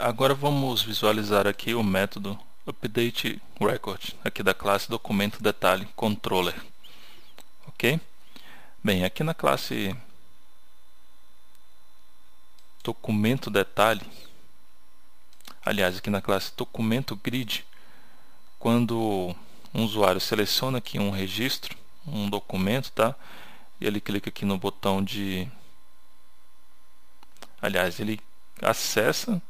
Agora vamos visualizar aqui o método updateRecord aqui da classe documento detalhe controller, ok? Bem, aqui na classe documento detalhe, aliás, aqui na classe documento grid, quando um usuário seleciona aqui um registro, um documento, tá? E ele clica aqui no botão de, aliás, ele acessa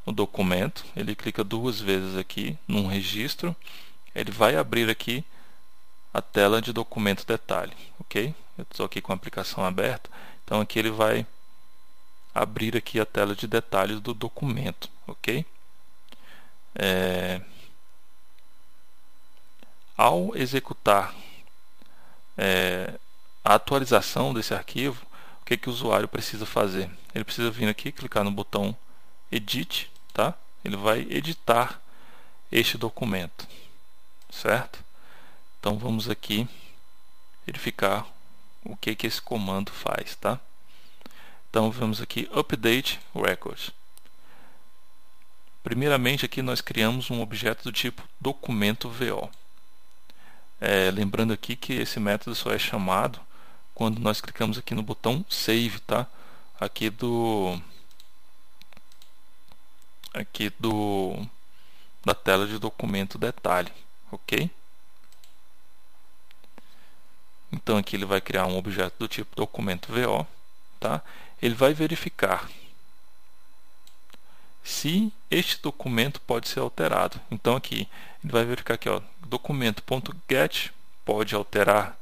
o documento, ele clica duas vezes aqui num registro, ele vai abrir aqui a tela de documento detalhe, ok? Eu estou aqui com a aplicação aberta, então aqui ele vai abrir aqui a tela de detalhes do documento, ok? Ao executar a atualização desse arquivo, o que o usuário precisa fazer? Ele precisa vir aqui, clicar no botão Edit, tá? Ele vai editar este documento, certo? Então vamos aqui verificar o que esse comando faz, tá? Então vamos aqui Update Record. Primeiramente aqui nós criamos um objeto do tipo documento VO. Lembrando aqui que esse método só é chamado quando nós clicamos aqui no botão Save, tá? Aqui da tela de documento detalhe, ok? Então aqui ele vai criar um objeto do tipo documento VO, tá? Ele vai verificar se este documento pode ser alterado. Então aqui ele vai verificar aqui, ó, documento.get pode alterar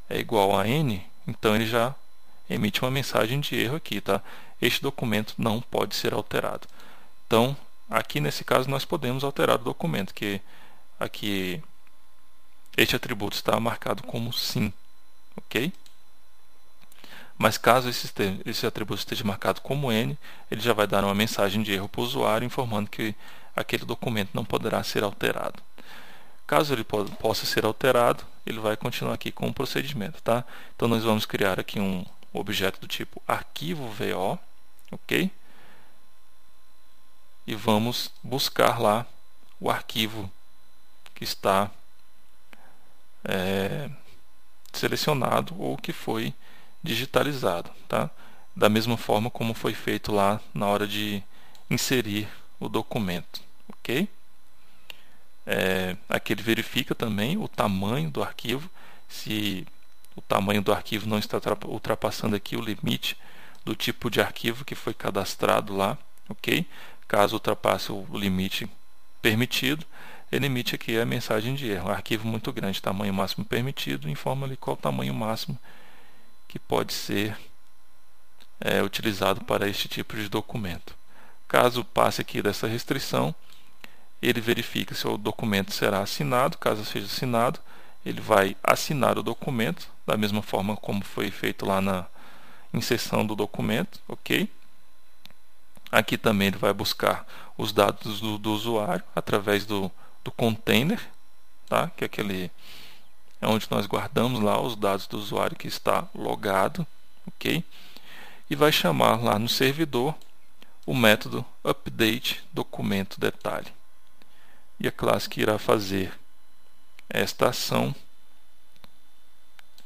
é igual a n, então ele já emite uma mensagem de erro aqui, tá? Este documento não pode ser alterado. Então aqui nesse caso nós podemos alterar o documento, que aqui este atributo está marcado como sim, ok? Mas caso esse atributo esteja marcado como N, ele já vai dar uma mensagem de erro para o usuário informando que aquele documento não poderá ser alterado. Caso ele possa ser alterado, ele vai continuar aqui com o procedimento, tá? Então nós vamos criar aqui um objeto do tipo arquivo VO, ok? E vamos buscar lá o arquivo que está selecionado ou que foi digitalizado, tá? Da mesma forma como foi feito lá na hora de inserir o documento, ok? Aqui ele verifica também o tamanho do arquivo, se o tamanho do arquivo não está ultrapassando aqui o limite do tipo de arquivo que foi cadastrado lá, ok? Caso ultrapasse o limite permitido, ele emite aqui a mensagem de erro. Arquivo muito grande, tamanho máximo permitido, informa ali qual o tamanho máximo que pode ser utilizado para este tipo de documento. Caso passe aqui dessa restrição, ele verifica se o documento será assinado. Caso seja assinado, ele vai assinar o documento, da mesma forma como foi feito lá na inserção do documento, ok? Aqui também ele vai buscar os dados do usuário através do container, tá? Que é onde nós guardamos lá os dados do usuário que está logado, ok? E vai chamar lá no servidor o método updateDocumentoDetalhe. E a classe que irá fazer esta ação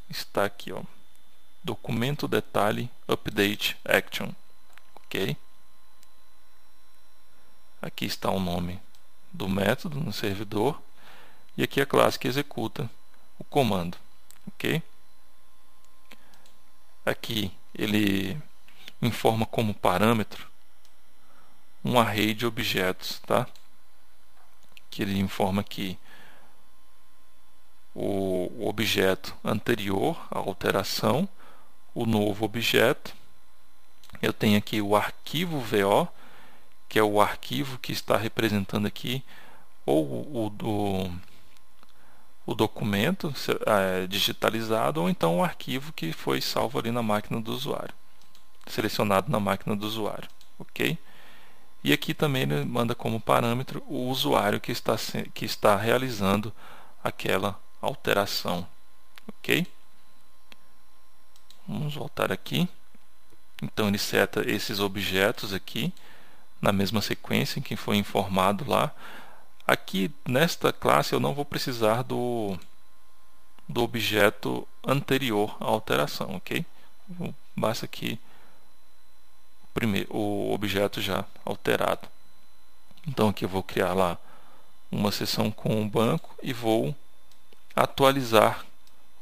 está aqui, ó, documento detalhe update action, ok? Aqui está o nome do método no servidor e aqui a classe que executa o comando, ok? Aqui ele informa como parâmetro um array de objetos, tá? Que ele informa que o objeto anterior à alteração, o novo objeto, eu tenho aqui o arquivo VO, que é o arquivo que está representando aqui ou o documento digitalizado, ou então o arquivo que foi salvo ali na máquina do usuário, selecionado na máquina do usuário, ok? E aqui também ele manda como parâmetro o usuário que está realizando aquela alteração, ok? Vamos voltar aqui. Então ele seta esses objetos aqui na mesma sequência em que foi informado lá. Aqui nesta classe eu não vou precisar do objeto anterior à alteração, ok? Basta aqui o objeto já alterado. Então aqui eu vou criar lá uma seção com o banco e vou atualizar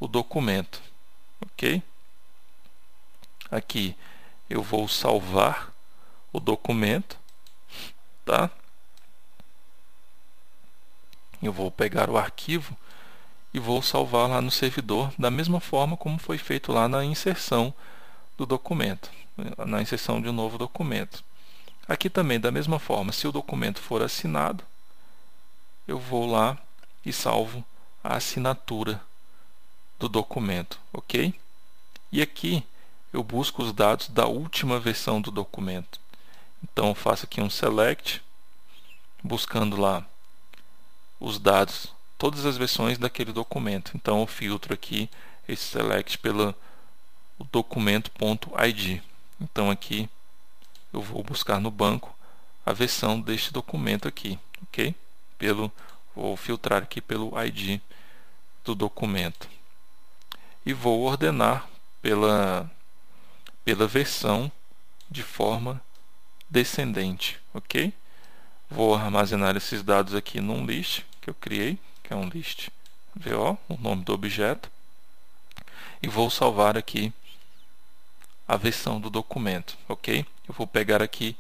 o documento, ok? Aqui eu vou salvar o documento, tá? Eu vou pegar o arquivo e vou salvar lá no servidor da mesma forma como foi feito lá na inserção do documento, na inserção de um novo documento. Aqui também da mesma forma, se o documento for assinado, eu vou lá e salvo a assinatura do documento, ok? E aqui eu busco os dados da última versão do documento. Então eu faço aqui um select, buscando lá os dados, todas as versões daquele documento. Então eu filtro aqui esse select pelo documento.id. Então aqui eu vou buscar no banco a versão deste documento aqui, ok? Vou filtrar aqui pelo ID do documento e vou ordenar pela versão de forma descendente, ok? Vou armazenar esses dados aqui num list que eu criei, que é um list VO, o nome do objeto, e vou salvar aqui a versão do documento, ok? Eu vou pegar aqui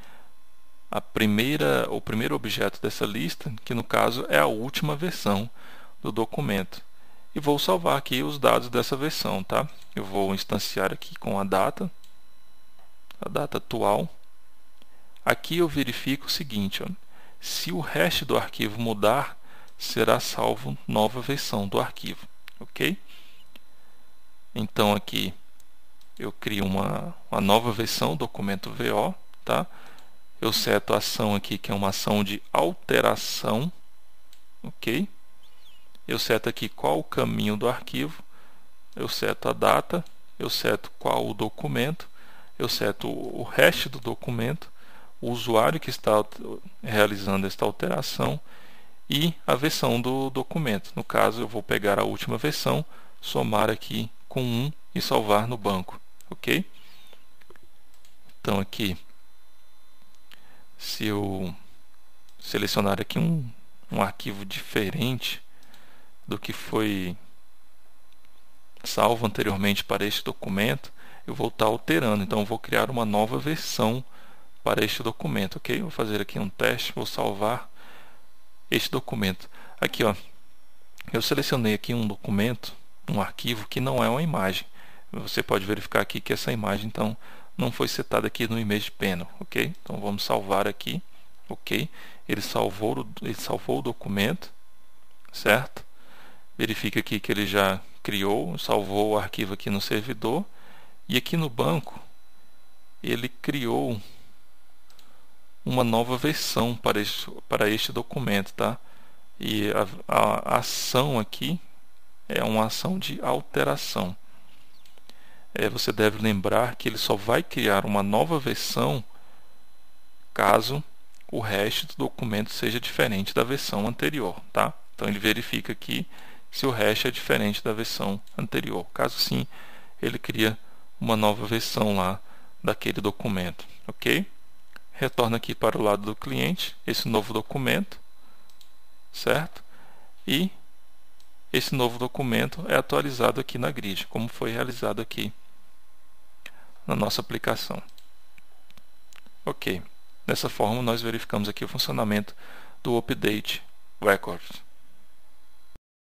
o primeiro objeto dessa lista, que no caso é a última versão do documento, e vou salvar aqui os dados dessa versão, tá? Eu vou instanciar aqui com a data atual. Aqui eu verifico o seguinte, ó, se o hash do arquivo mudar, será salvo nova versão do arquivo, ok? Então aqui eu crio uma nova versão, documento VO, tá? Eu seto a ação aqui, que é uma ação de alteração, ok? Eu seto aqui qual o caminho do arquivo, eu seto a data, eu seto qual o documento, eu seto o hash do documento, o usuário que está realizando esta alteração e a versão do documento. No caso, eu vou pegar a última versão, somar aqui com 1 e salvar no banco, ok? Então aqui, se eu selecionar aqui um arquivo diferente do que foi salvo anteriormente para este documento, eu vou estar alterando. Então eu vou criar uma nova versão para este documento, ok? Vou fazer aqui um teste, vou salvar este documento. Aqui, ó, eu selecionei aqui um documento, um arquivo que não é uma imagem. Você pode verificar aqui que essa imagem então não foi setada aqui no Image Panel, ok? Então vamos salvar aqui, ok? Ele salvou o documento, certo? Verifica aqui que ele já criou, salvou o arquivo aqui no servidor, e aqui no banco ele criou uma nova versão para este documento, tá? E a ação aqui é uma ação de alteração. Você deve lembrar que ele só vai criar uma nova versão caso o hash do documento seja diferente da versão anterior, tá? Então ele verifica aqui se o hash é diferente da versão anterior. Caso sim, ele cria uma nova versão lá daquele documento, ok? Retorna aqui para o lado do cliente esse novo documento, certo? E esse novo documento é atualizado aqui na grid, como foi realizado aqui na nossa aplicação. Ok, dessa forma nós verificamos aqui o funcionamento do Update Records.